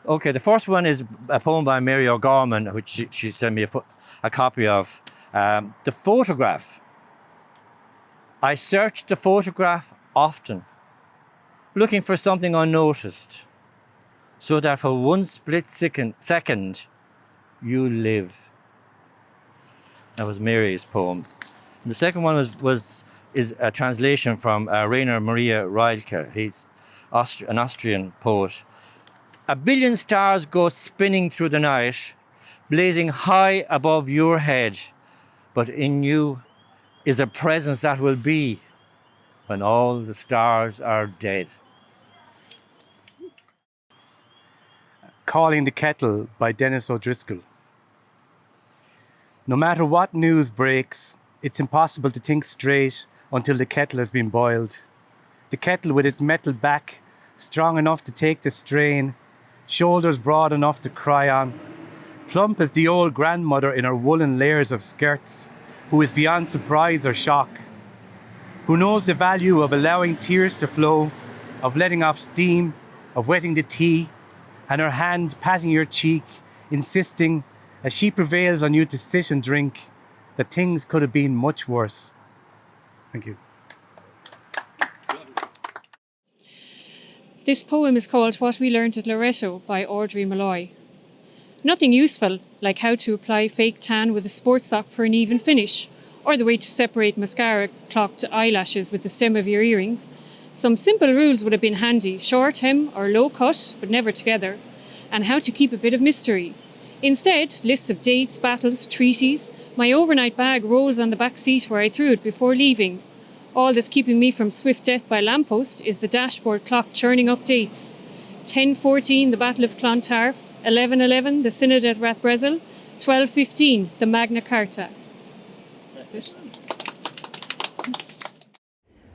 Okay, the first one is a poem by Mary O'Gorman, which she sent me a copy of. The photograph. I searched the photograph often, looking for something unnoticed, so that for one split second, you live. That was Mary's poem. And the second one is a translation from Rainer Maria Rilke. He's an Austrian poet. A billion stars go spinning through the night, blazing high above your head, but in you is a presence that will be when all the stars are dead. Calling the Kettle by Dennis O'Driscoll. No matter what news breaks, it's impossible to think straight until the kettle has been boiled. The kettle with its metal back, strong enough to take the strain, shoulders broad enough to cry on, plump as the old grandmother in her woolen layers of skirts, who is beyond surprise or shock, who knows the value of allowing tears to flow, of letting off steam, of wetting the tea, and her hand patting your cheek, insisting, as she prevails on you to sit and drink, that things could have been much worse. Thank you. This poem is called What We Learned at Laureate by Audrey Malloy. Nothing useful, like how to apply fake tan with a sports sock for an even finish, or the way to separate mascara-clocked eyelashes with the stem of your earrings. Some simple rules would have been handy, short, hem, or low cut, but never together, and how to keep a bit of mystery. Instead, lists of dates, battles, treaties. My overnight bag rolls on the back seat where I threw it before leaving. All that's keeping me from swift death by lamppost is the dashboard clock churning up dates. 10:14, the Battle of Clontarf. 11:11, the Synod at Brazel. 12:15, the Magna Carta. That's it.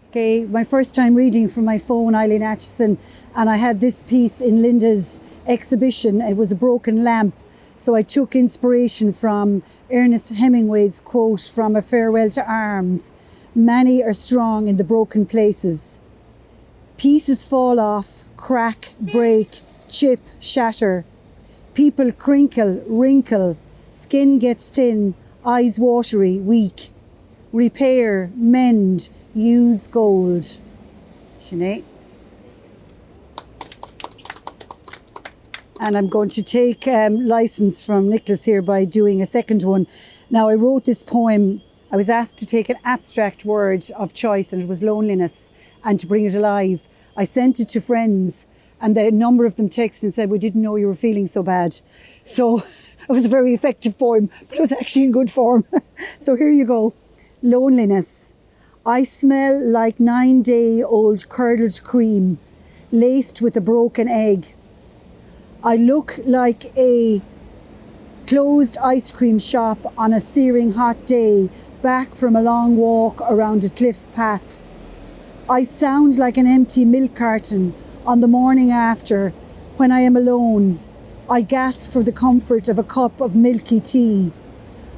Okay, my first time reading from my phone, Eileen Acheson, and I had this piece in Linda's exhibition. It was a broken lamp. So I took inspiration from Ernest Hemingway's quote from A Farewell to Arms. Many are strong in the broken places. Pieces fall off, crack, break, chip, shatter. People crinkle, wrinkle, skin gets thin, eyes watery, weak. Repair, mend, use gold. Sinead. And I'm going to take license from Nicholas here by doing a second one. Now, I wrote this poem. I was asked to take an abstract word of choice, and it was loneliness, and to bring it alive. I sent it to friends, and a number of them texted and said, we didn't know you were feeling so bad. So it was a very effective poem, but it was actually in good form. So here you go. Loneliness. I smell like 9-day-old curdled cream, laced with a broken egg. I look like a closed ice cream shop on a searing hot day, back from a long walk around a cliff path. I sound like an empty milk carton on the morning after, when I am alone. I gasp for the comfort of a cup of milky tea.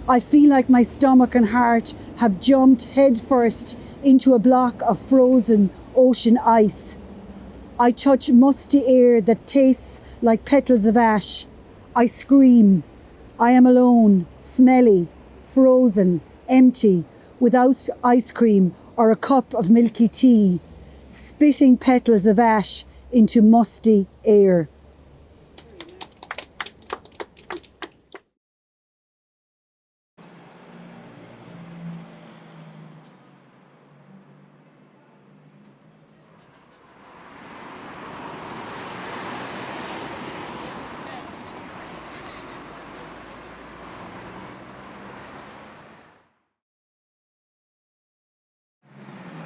I feel like my stomach and heart have jumped headfirst into a block of frozen ocean ice. I touch musty air that tastes like petals of ash. I scream. I am alone, smelly, frozen, empty, without ice cream or a cup of milky tea, spitting petals of ash into musty air.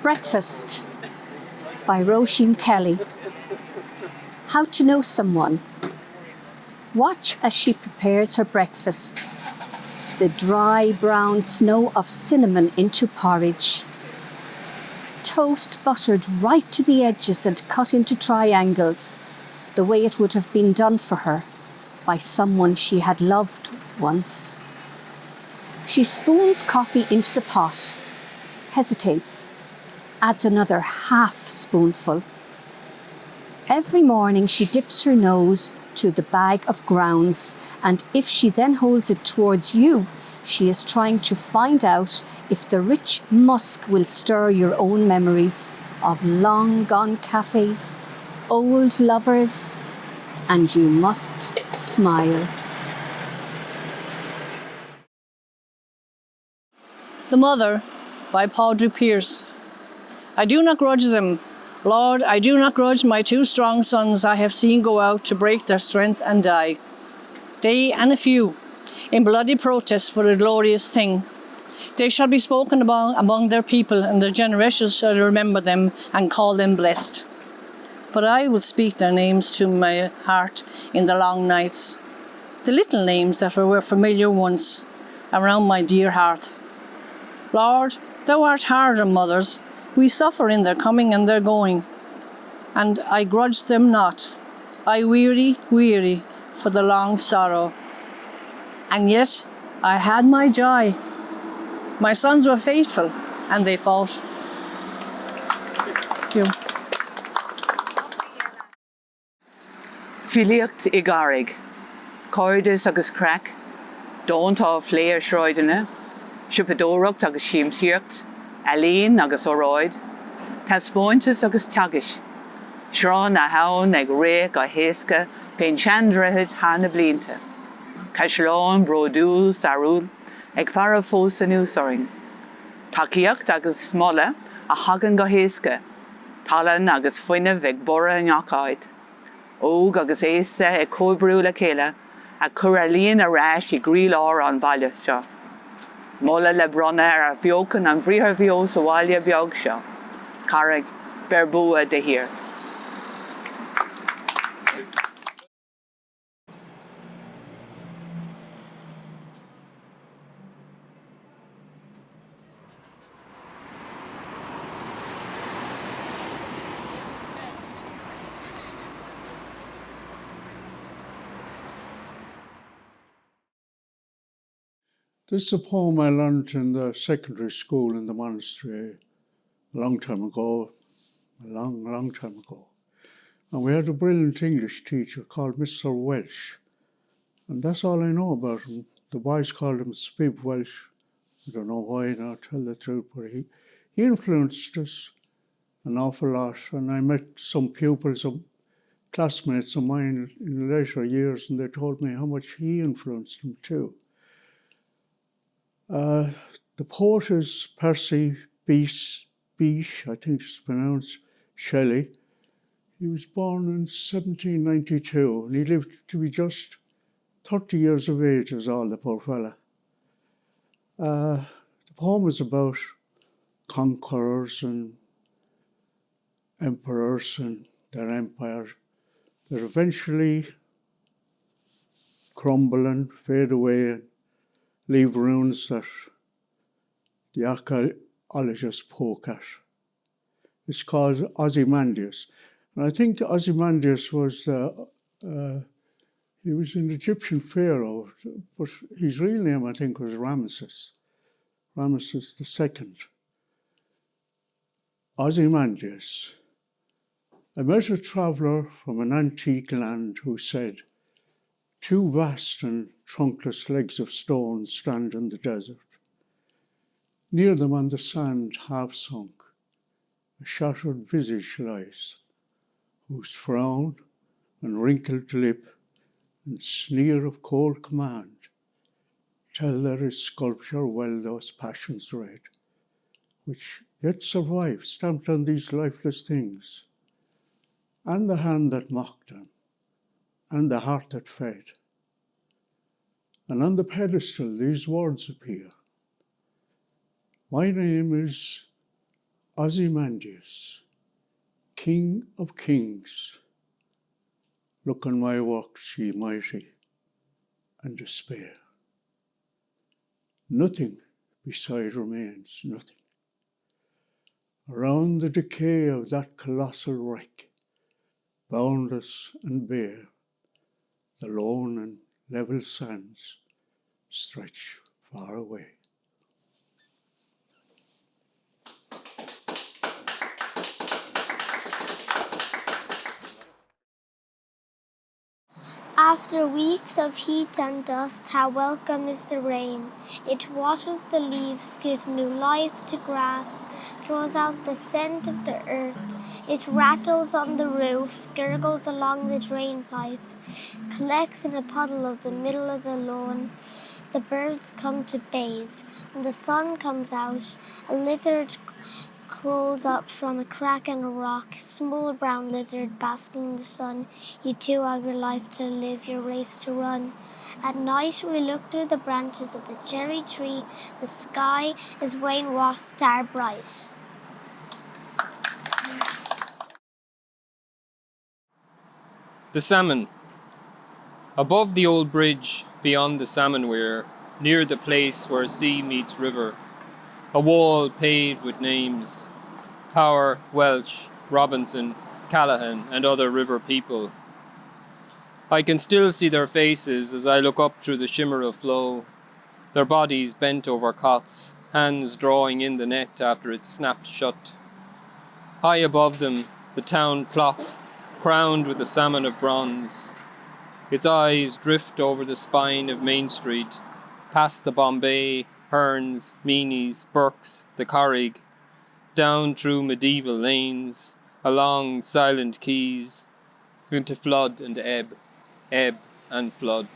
Breakfast by Roisin Kelly. How to know someone. Watch as she prepares her breakfast. The dry brown snow of cinnamon into porridge. Toast buttered right to the edges and cut into triangles, the way it would have been done for her by someone she had loved once. She spoons coffee into the pot, hesitates, adds another half spoonful. Every morning she dips her nose to the bag of grounds, and if she then holds it towards you, she is trying to find out if the rich musk will stir your own memories of long-gone cafes, old lovers, and you must smile. The Mother by Padraig Pearse. I do not grudge them. Lord, I do not grudge my 2 strong sons I have seen go out to break their strength and die. They and a few, in bloody protest for the glorious thing. They shall be spoken among their people, and their generations shall remember them and call them blessed. But I will speak their names to my heart in the long nights, the little names that were familiar once around my dear heart. Lord, thou art hard on mothers. We suffer in their coming and their going, and I grudge them not. I weary for the long sorrow. And yet I had my joy. My sons were faithful, and they fought. Thank you. Filiocht I Carrick, Corridors agus crack, Dóntá fléir Shroidena, Sipadóracht agus Siamsíocht, Eileen agus Óráid, Taspóintas agus Teagas, Shrán a haun ag réic a héasca féin seandrathid hána blianta, Caisleán brodúil darúil ag Farrell fós an úsáring, Tacaíocht agus smolla a hagan go héasca, Talan agus fuineh ag bora an Neoclás, Óg agus éasa ag cóbrú le chéile a chur Eileen a ráis I grílár an bhaile seo. Molla le bronna a bheocan an bhríthar bheo sa bhaile beag seo. Carrick, berbua de hir. This is a poem I learned in the secondary school in the monastery a long time ago. And we had a brilliant English teacher called Mr. Welsh. And that's all I know about him. The boys called him Spiv Welsh. I don't know why, now tell the truth, but he influenced us an awful lot. And I met some pupils, some classmates of mine in later years, and they told me how much he influenced them too. The poet is Percy Bysshe, I think it's pronounced, Shelley. He was born in 1792 and he lived to be just 30 years of age is all, the poor fella. The poem is about conquerors and emperors and their empire that eventually crumble and fade away and leave ruins that the archaeologists poke at. It's called Ozymandias. And I think Ozymandias was, he was an Egyptian pharaoh, but his real name, I think, was Ramesses II. Ozymandias. I met a traveller from an antique land who said, 2 vast and trunkless legs of stone stand in the desert. Near them on the sand half sunk, a shattered visage lies, whose frown and wrinkled lip and sneer of cold command tell there is sculpture well those passions red, which yet survive stamped on these lifeless things, and the hand that mocked them, and the heart that fed. And on the pedestal these words appear. My name is Ozymandias, King of Kings. Look on my works, ye mighty, and despair. Nothing beside remains, nothing. Around the decay of that colossal wreck, boundless and bare, the lone and level sands stretch far away. After weeks of heat and dust, how welcome is the rain. It washes the leaves, gives new life to grass, draws out the scent of the earth. It rattles on the roof, gurgles along the drain pipe, collects in a puddle of the middle of the lawn. The birds come to bathe. When the sun comes out, a lizard crawls up from a crack in a rock, small brown lizard basking in the sun. You too have your life to live, your race to run. At night we look through the branches of the cherry tree. The sky is rain-washed, star bright. The salmon. Above the old bridge, beyond the salmon weir, near the place where sea meets river, a wall paved with names. Paor, Welsh, Robinson, Callahan, and other river people. I can still see their faces as I look up through the shimmer of flow, their bodies bent over cots, hands drawing in the net after it's snapped shut. High above them, the town clock, crowned with a salmon of bronze. Its eyes drift over the spine of Main Street, past the Bombay, Hearns, Meanies, Bourke's, the Carrick, down through medieval lanes, along silent quays, into flood and ebb and flood.